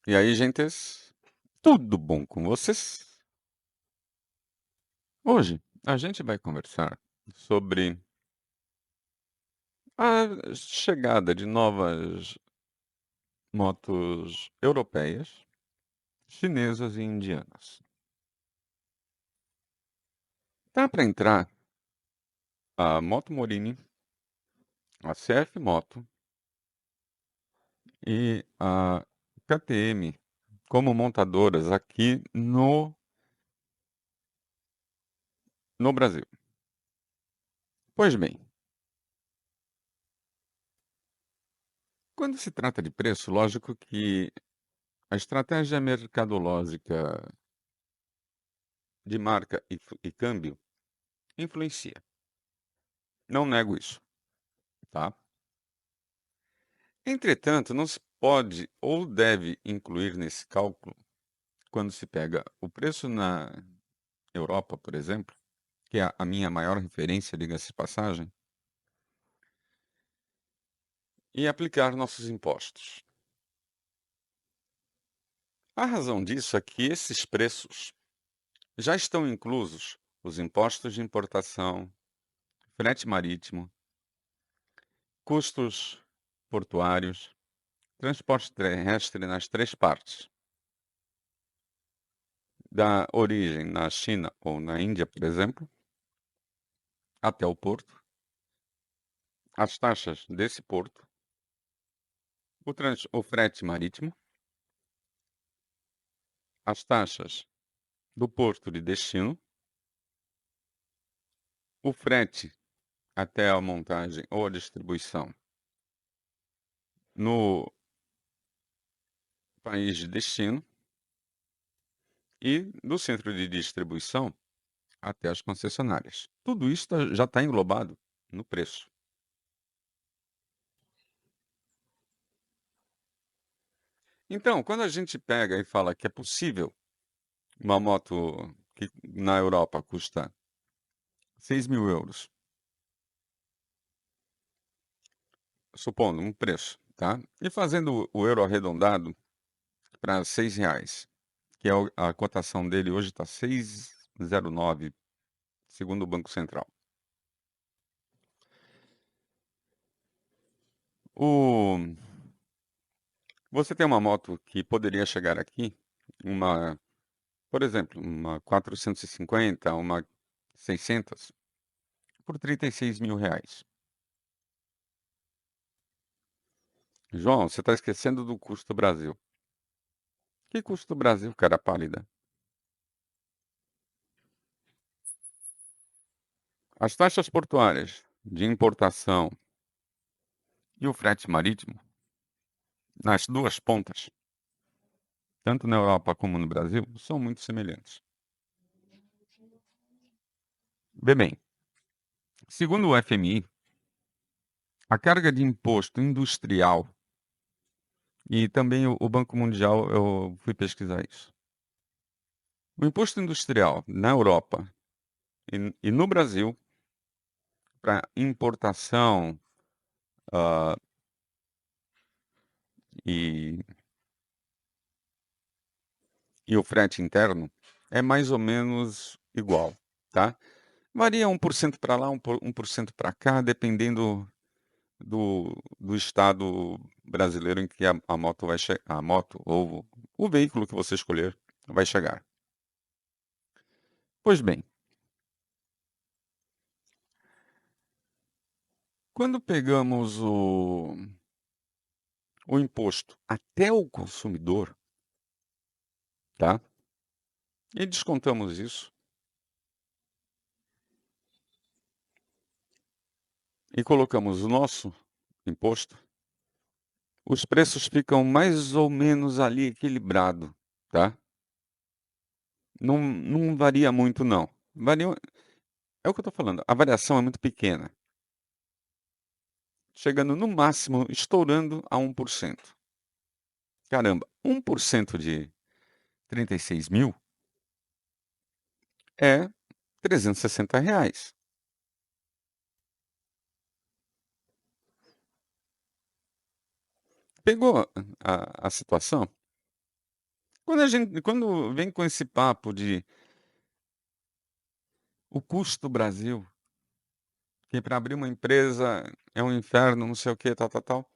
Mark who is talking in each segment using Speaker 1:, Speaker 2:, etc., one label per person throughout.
Speaker 1: E aí, gentes, tudo bom com vocês? Hoje a gente vai conversar sobre a chegada de novas motos europeias, chinesas e indianas. Tá para entrar a Moto Morini, a CF Moto e a KTM como montadoras aqui no Brasil. Pois bem, quando se trata de preço, lógico que a estratégia mercadológica de marca e câmbio influencia. Não nego isso, tá? Entretanto, não se pode ou deve incluir nesse cálculo, quando se pega o preço na Europa, por exemplo, que é a minha maior referência, diga-se de passagem, e aplicar nossos impostos. A razão disso é que esses preços já estão inclusos os impostos de importação, frete marítimo, custos portuários, transporte terrestre nas três partes. Da origem na China ou na Índia, por exemplo, até o porto, as taxas desse porto, o frete marítimo, as taxas do porto de destino, o frete até a montagem ou a distribuição no país de destino e do centro de distribuição até as concessionárias. Tudo isso já está englobado no preço. Então, quando a gente pega e fala que é possível uma moto que na Europa custa 6.000 euros, supondo um preço, tá? E fazendo o euro arredondado para R$ 6, que é a cotação dele hoje está 6,09, segundo o Banco Central. O... Você tem uma moto que poderia chegar aqui, por exemplo, uma 450, uma 600, por R$ 36.000. João, você está esquecendo do custo Brasil. Que custo Brasil, cara pálida? As taxas portuárias de importação e o frete marítimo, nas duas pontas, tanto na Europa como no Brasil, são muito semelhantes. Vê bem, segundo o FMI, a carga de imposto industrial, e também o Banco Mundial, eu fui pesquisar isso. O imposto industrial na Europa e no Brasil, para importação e, e o frete interno, é mais ou menos igual, tá? Varia 1% para lá, 1% para cá, dependendo do estado brasileiro em que a moto vai chegar, a moto ou o veículo que você escolher vai chegar. Pois bem, quando pegamos o imposto até o consumidor, tá? E descontamos isso e colocamos o nosso imposto, os preços ficam mais ou menos ali equilibrado, tá? Não varia muito não. É o que eu estou falando, a variação é muito pequena, chegando no máximo, estourando a 1%. Caramba, 1% de 36.000 é R$ 360. Pegou a situação? Quando vem com esse papo de o custo Brasil, que para abrir uma empresa é um inferno, não sei o quê, tal, tal, tal.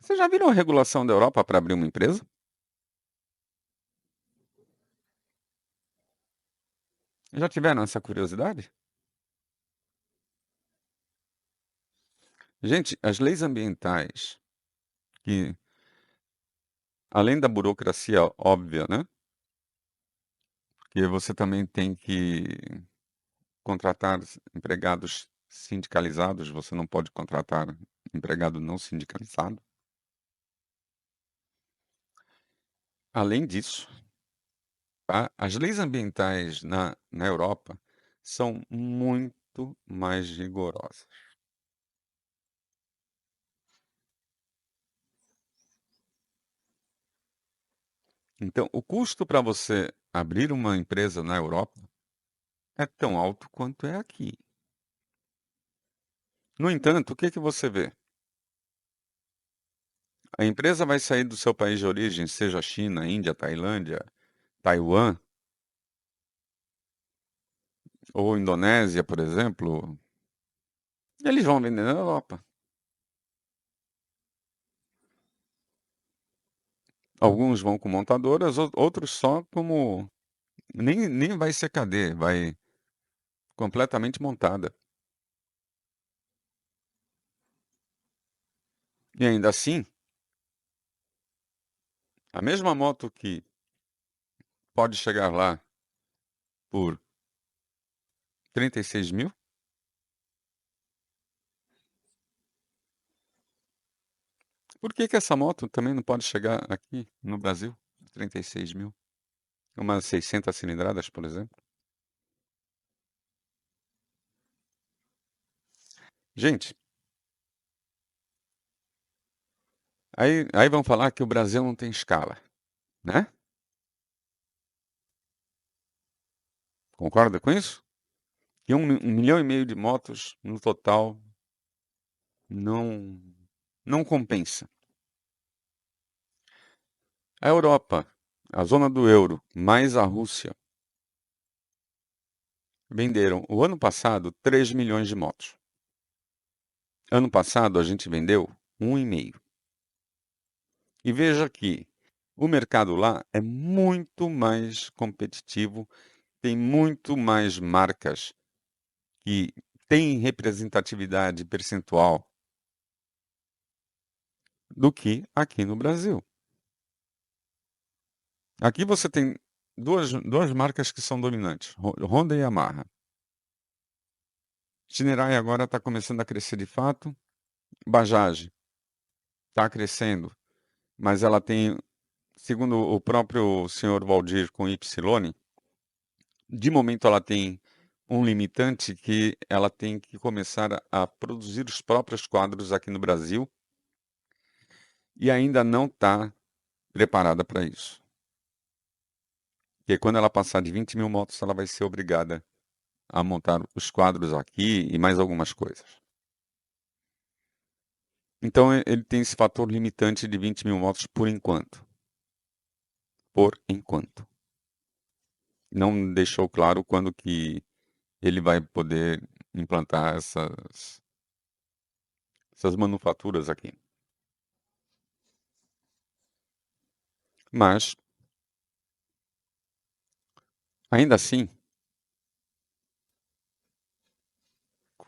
Speaker 1: Você já viram a regulação da Europa para abrir uma empresa? Já tiveram essa curiosidade? Gente, as leis ambientais, que além da burocracia óbvia, né, que você também tem que contratar empregados sindicalizados, você não pode contratar empregado não sindicalizado. Além disso, tá, as leis ambientais na Europa são muito mais rigorosas. Então, o custo para você abrir uma empresa na Europa é tão alto quanto é aqui. No entanto, o que que você vê? A empresa vai sair do seu país de origem, seja China, Índia, Tailândia, Taiwan ou Indonésia, por exemplo, eles vão vender na Europa. Alguns vão com montadoras, outros só como nem vai ser CAD, vai completamente montada. E ainda assim, a mesma moto que pode chegar lá por 36 mil, por que que essa moto também não pode chegar aqui no Brasil por 36 mil? Umas 600 cilindradas, por exemplo. Gente, aí vão falar que o Brasil não tem escala, né? Concorda com isso? Que 1,5 milhão de motos no total não, não compensa. A Europa, a zona do euro, mais a Rússia, venderam o ano passado 3 milhões de motos. Ano passado a gente vendeu 1,5. E veja que o mercado lá é muito mais competitivo, tem muito mais marcas que têm representatividade percentual do que aqui no Brasil. Aqui você tem duas marcas que são dominantes, Honda e Yamaha. Shinerai agora está começando a crescer de fato. Bajaj está crescendo, mas ela tem, segundo o próprio senhor Valdir com Y, de momento ela tem um limitante que ela tem que começar a produzir os próprios quadros aqui no Brasil e ainda não está preparada para isso. Porque quando ela passar de 20 mil motos, ela vai ser obrigada a montar os quadros aqui e mais algumas coisas. Então ele tem esse fator limitante de 20 mil motos por enquanto. Por enquanto. Não deixou claro quando que ele vai poder implantar essas manufaturas aqui. Mas, ainda assim,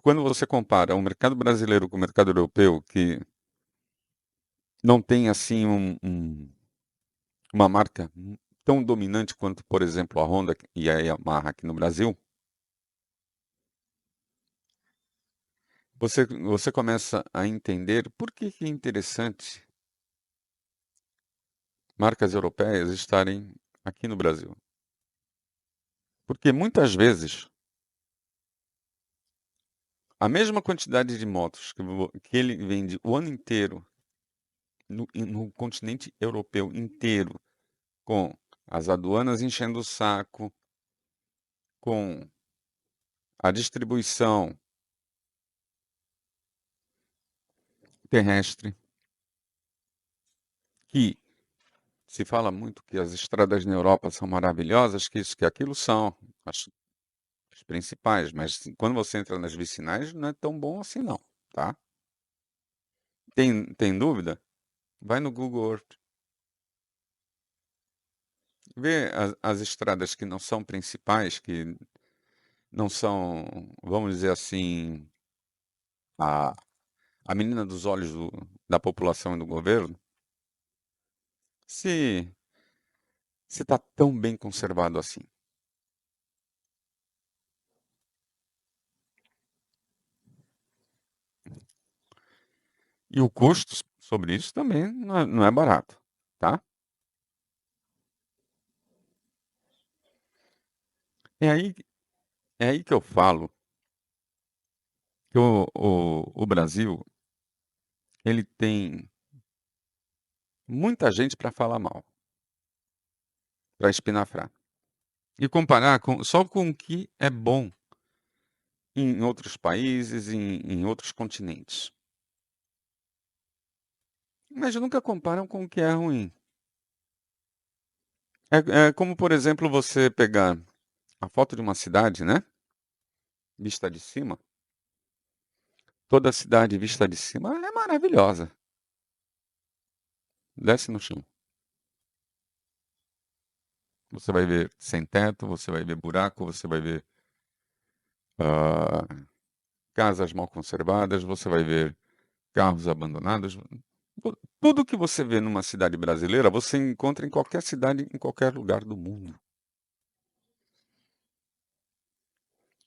Speaker 1: quando você compara o mercado brasileiro com o mercado europeu, que não tem assim uma marca tão dominante quanto, por exemplo, a Honda e a Yamaha aqui no Brasil, você começa a entender por que que é interessante marcas europeias estarem aqui no Brasil. Porque muitas vezes a mesma quantidade de motos que ele vende o ano inteiro no continente europeu inteiro, com as aduanas enchendo o saco, com a distribuição terrestre, que Se fala muito que as estradas na Europa são maravilhosas, que isso, que aquilo são as principais, mas quando você entra nas vicinais não é tão bom assim não, tá. Tem dúvida? Vai no Google Earth, vê as estradas que não são principais, que não são, vamos dizer assim, a a menina dos olhos da população e do governo, se está tão bem conservado assim. E o custo sobre isso também não é barato, tá. É aí é aí que eu falo que o Brasil, ele tem muita gente para falar mal, para espinafrar. E comparar só com o que é bom em outros países, em outros continentes. Mas nunca comparam com o que é ruim. É como, por exemplo, você pegar a foto de uma cidade, né, vista de cima. Toda a cidade vista de cima é maravilhosa. Desce no chão. Você vai ver sem teto, você vai ver buraco, você vai ver, ah, casas mal conservadas, você vai ver carros abandonados. Tudo que você vê numa cidade brasileira, você encontra em qualquer cidade, em qualquer lugar do mundo.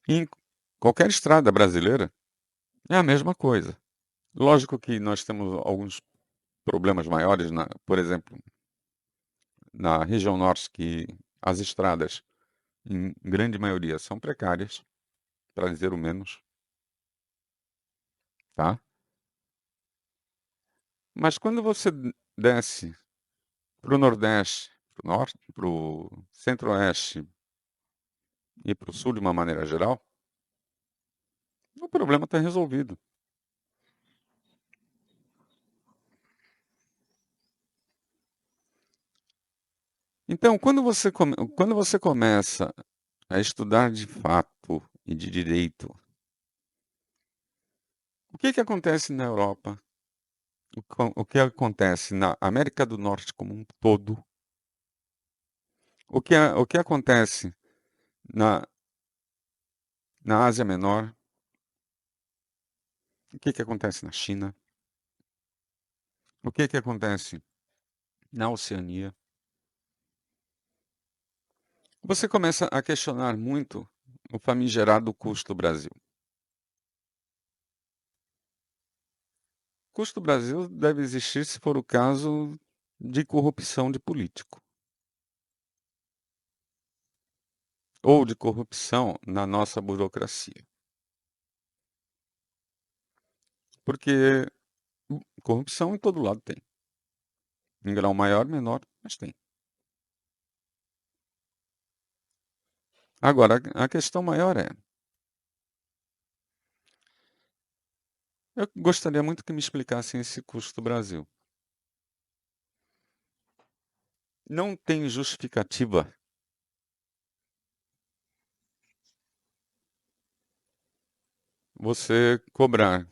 Speaker 1: Em qualquer estrada brasileira é a mesma coisa. Lógico que nós temos alguns problemas maiores, por exemplo, na região norte, que as estradas, em grande maioria, são precárias, para dizer o menos, tá? Mas quando você desce para o nordeste, para o norte, para o centro-oeste e para o sul de uma maneira geral, o problema está resolvido. Então, quando você começa a estudar de fato e de direito, o que que acontece na Europa? O que acontece na América do Norte como um todo? O que acontece na, na Ásia Menor? O que que acontece na China? O que que acontece na Oceania? Você começa a questionar muito o famigerado custo Brasil. Custo Brasil deve existir se for o caso de corrupção de político ou de corrupção na nossa burocracia. Porque corrupção em todo lado tem. Em grau maior, menor, mas tem. Agora, a questão maior é, eu gostaria muito que me explicassem esse custo Brasil. Não tem justificativa você cobrar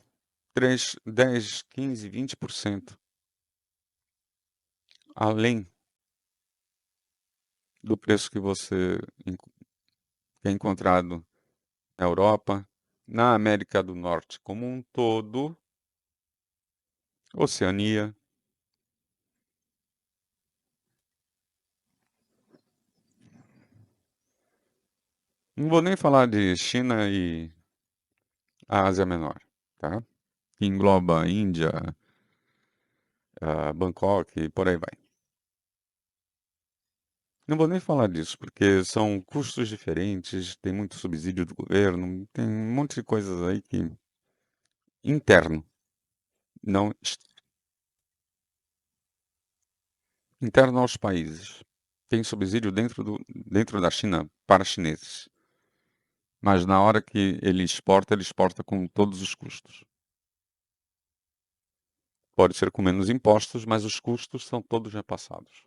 Speaker 1: 3, 10, 15, 20% além do preço que você que é encontrado na Europa, na América do Norte como um todo, Oceania. Não vou nem falar de China e a Ásia Menor, tá? Que engloba Índia, Bangkok e por aí vai. Não vou nem falar disso, porque são custos diferentes, tem muito subsídio do governo, tem um monte de coisas aí que interno, não interno aos países. Tem subsídio dentro da China para chineses, mas na hora que ele exporta com todos os custos. Pode ser com menos impostos, mas os custos são todos repassados.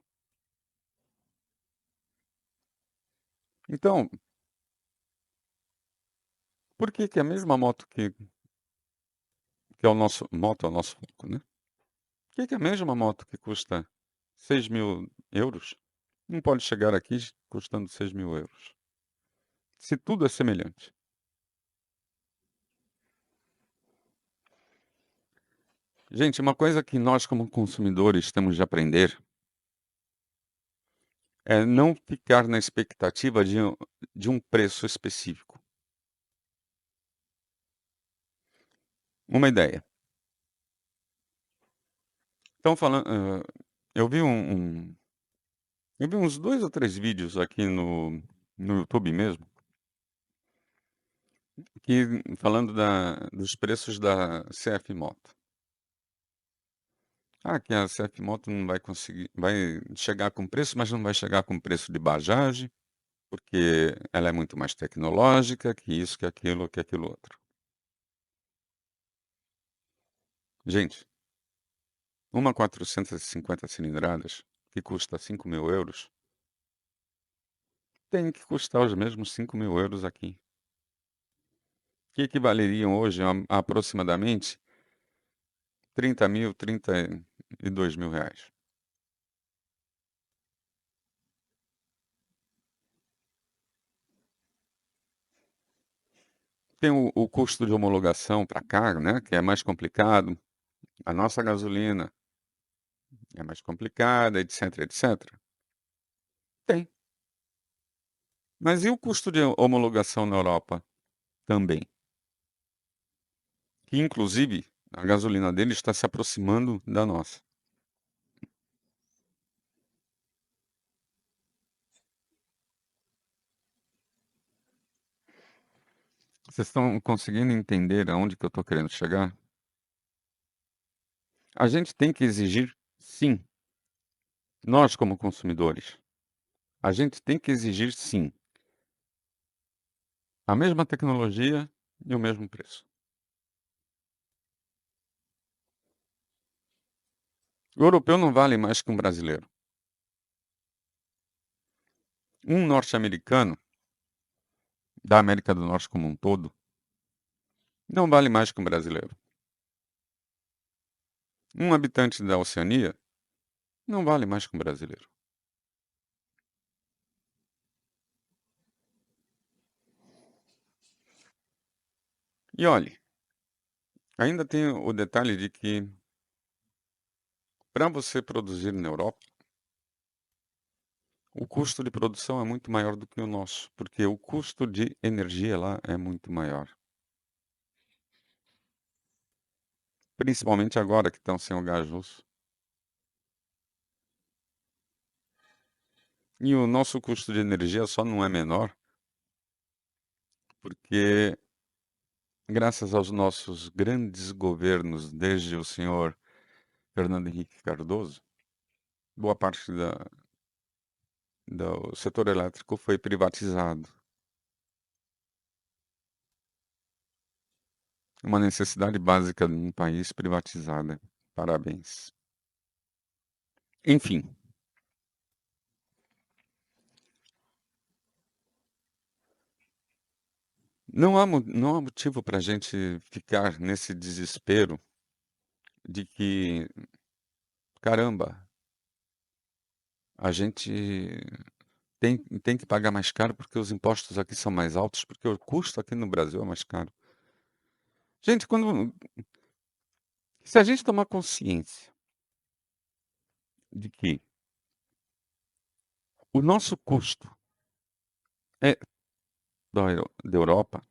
Speaker 1: Então, por que que a mesma moto que é o nosso moto é o nosso foco, né. Por que que a mesma moto que custa 6.000 euros não pode chegar aqui custando 6.000 euros? Se tudo é semelhante. Gente, uma coisa que nós como consumidores temos de aprender é não ficar na expectativa de um preço específico. Uma ideia, estão falando, eu vi uns 2 ou 3 vídeos aqui no YouTube mesmo, que falando dos preços da CF Moto. Ah, que a CF Moto não vai chegar com preço, mas não vai chegar com preço de Bajaj, porque ela é muito mais tecnológica, que isso, que aquilo outro. Gente, uma 450 cilindradas, que custa 5.000 euros, tem que custar os mesmos 5.000 euros aqui, que equivaleriam hoje a aproximadamente 30.000, R$ 32.000. Tem o custo de homologação para cá, né, que é mais complicado. A nossa gasolina é mais complicada, etc, etc. Tem. Mas e o custo de homologação na Europa? Também. Que inclusive a gasolina dele está se aproximando da nossa. Vocês estão conseguindo entender aonde que eu estou querendo chegar? A gente tem que exigir, sim, nós como consumidores, a gente tem que exigir, sim, a mesma tecnologia e o mesmo preço. O europeu não vale mais que um brasileiro. Um norte-americano, da América do Norte como um todo, não vale mais que um brasileiro. Um habitante da Oceania não vale mais que um brasileiro. E olhe, ainda tem o detalhe de que para você produzir na Europa, o custo de produção é muito maior do que o nosso, porque o custo de energia lá é muito maior. Principalmente agora que estão sem o gás russo. E o nosso custo de energia só não é menor porque, graças aos nossos grandes governos, desde o senhor Fernando Henrique Cardoso, boa parte do setor elétrico foi privatizado. Uma necessidade básica de um país privatizada. Parabéns. Enfim, não há motivo para a gente ficar nesse desespero de que, caramba, a gente tem que pagar mais caro porque os impostos aqui são mais altos, porque o custo aqui no Brasil é mais caro. Gente, se a gente tomar consciência de que o nosso custo é da Europa,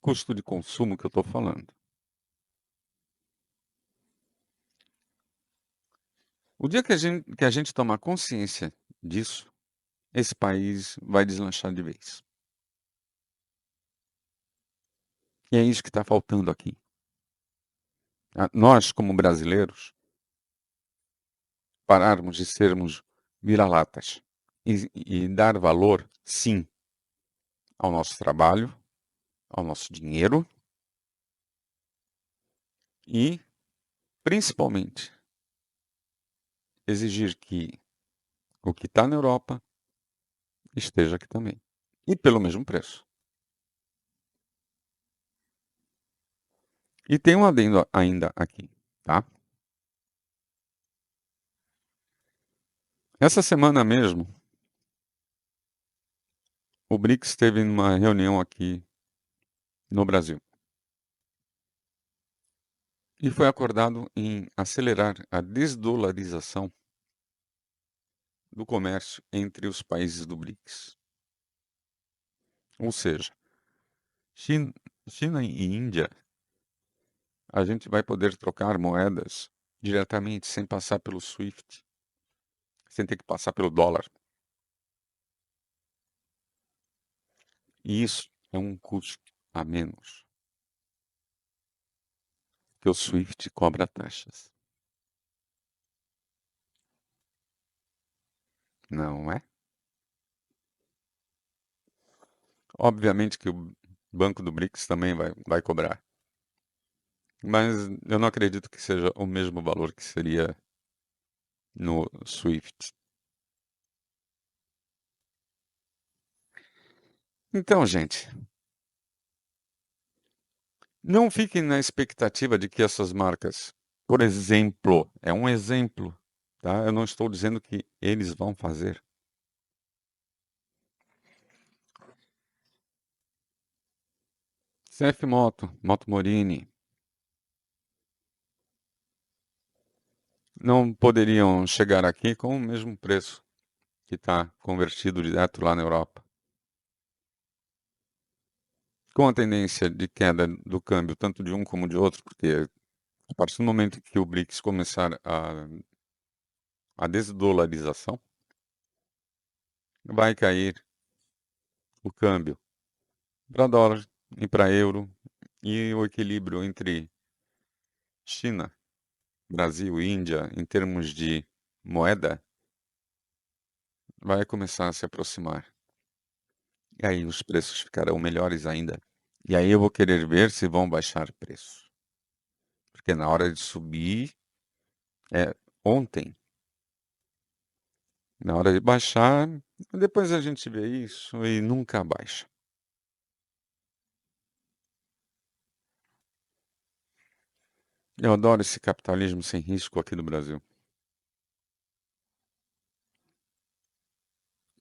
Speaker 1: custo de consumo que eu estou falando. O dia que a gente tomar consciência disso, esse país vai deslanchar de vez. E é isso que está faltando aqui. Nós, como brasileiros, pararmos de sermos vira-latas e dar valor, sim, ao nosso trabalho, ao nosso dinheiro e, principalmente, exigir que o que está na Europa esteja aqui também. E pelo mesmo preço. E tem um adendo ainda aqui, tá? Essa semana mesmo, o BRICS esteve numa reunião aqui no Brasil. E foi acordado em acelerar a desdolarização do comércio entre os países do BRICS. Ou seja, China, China e Índia, a gente vai poder trocar moedas diretamente, sem passar pelo SWIFT, sem ter que passar pelo dólar. E isso é um custo a menos, que o SWIFT cobra taxas. Não é? Obviamente que o Banco do BRICS também vai cobrar. Mas eu não acredito que seja o mesmo valor que seria no SWIFT. Então, gente, não fiquem na expectativa de que essas marcas, por exemplo, é um exemplo, tá? Eu não estou dizendo que eles vão fazer. CF Moto, Moto Morini, não poderiam chegar aqui com o mesmo preço que está convertido direto lá na Europa. Com a tendência de queda do câmbio, tanto de um como de outro, porque a partir do momento que o BRICS começar a desdolarização, vai cair o câmbio para dólar e para euro, e o equilíbrio entre China, Brasil e Índia, em termos de moeda, vai começar a se aproximar. E aí os preços ficarão melhores ainda. E aí eu vou querer ver se vão baixar preço. Porque na hora de subir, é ontem, na hora de baixar, depois a gente vê isso e nunca baixa. Eu adoro esse capitalismo sem risco aqui do Brasil.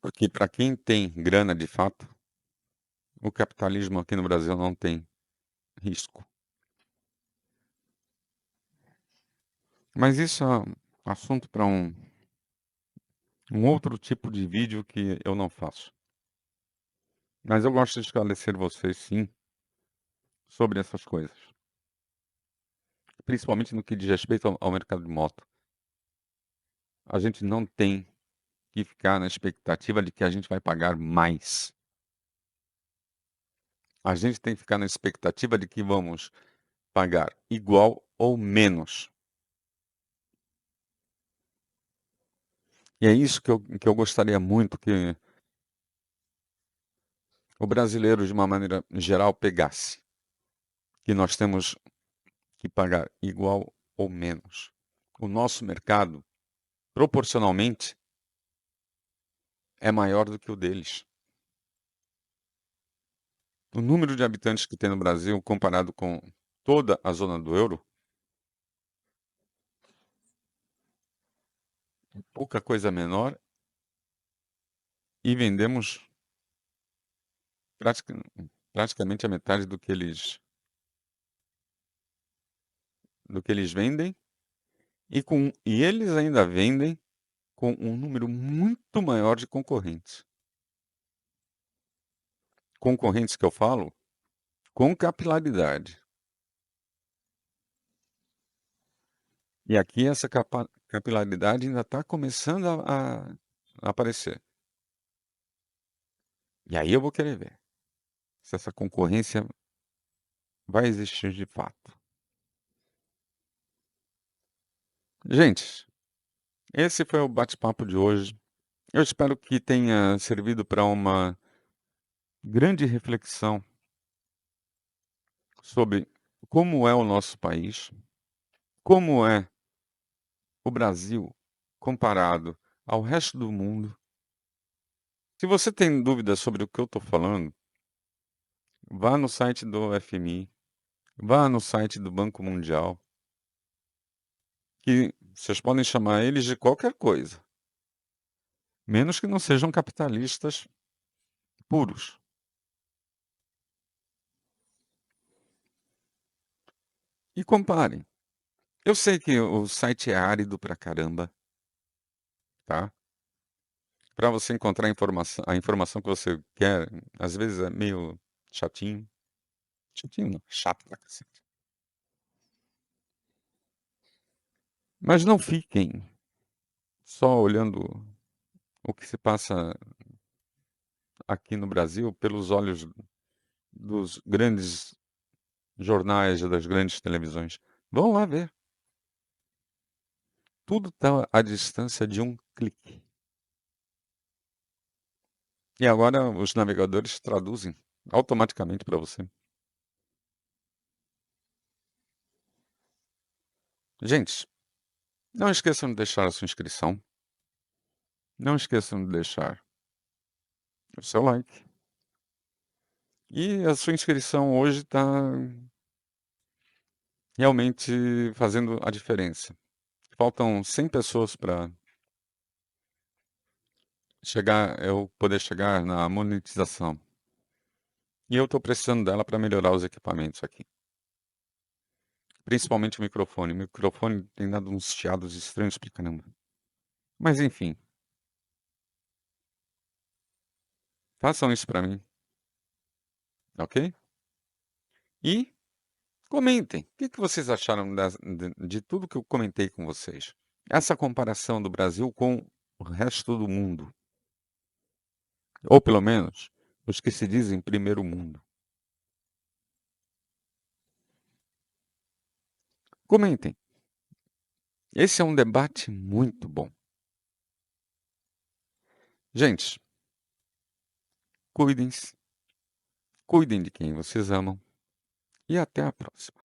Speaker 1: Porque para quem tem grana de fato, o capitalismo aqui no Brasil não tem risco. Mas isso é assunto para um outro tipo de vídeo que eu não faço. Mas eu gosto de esclarecer vocês, sim, sobre essas coisas. Principalmente no que diz respeito ao mercado de moto. A gente não tem que ficar na expectativa de que a gente vai pagar mais. A gente tem que ficar na expectativa de que vamos pagar igual ou menos. E é isso que eu gostaria muito que o brasileiro, de uma maneira geral, pegasse. Que nós temos que pagar igual ou menos. O nosso mercado, proporcionalmente, é maior do que o deles. O número de habitantes que tem no Brasil, comparado com toda a zona do euro, pouca coisa menor, e vendemos pratica- praticamente a metade do que eles vendem, e eles ainda vendem com um número muito maior de concorrentes. Concorrentes que eu falo com capilaridade. E aqui essa capilaridade ainda está começando a aparecer. E aí eu vou querer ver se essa concorrência vai existir de fato. Gente, esse foi o bate-papo de hoje. Eu espero que tenha servido para uma grande reflexão sobre como é o nosso país, como é o Brasil comparado ao resto do mundo Se você tem dúvidas sobre o que eu estou falando, vá no site do FMI, vá no site do Banco Mundial, que vocês podem chamar eles de qualquer coisa, menos que não sejam capitalistas puros. E comparem. Eu sei que o site é árido pra caramba, tá? Para você encontrar a informação que você quer, às vezes é meio chatinho. Chatinho não, chato pra cacete. Mas não fiquem só olhando o que se passa aqui no Brasil pelos olhos dos grandes jornais e das grandes televisões. Vão lá ver. Tudo está à distância de um clique. E agora os navegadores traduzem automaticamente para você. Gente, não esqueçam de deixar a sua inscrição. Não esqueçam de deixar o seu like. E a sua inscrição hoje está realmente fazendo a diferença. Faltam 100 pessoas para eu poder chegar na monetização. E eu estou precisando dela para melhorar os equipamentos aqui. Principalmente o microfone. O microfone tem dado uns chiados estranhos pra caramba. Mas enfim, façam isso para mim, ok? E comentem. O que vocês acharam de tudo que eu comentei com vocês? Essa comparação do Brasil com o resto do mundo. Ou pelo menos os que se dizem primeiro mundo. Comentem. Esse é um debate muito bom. Gente, cuidem-se, cuidem de quem vocês amam e até a próxima.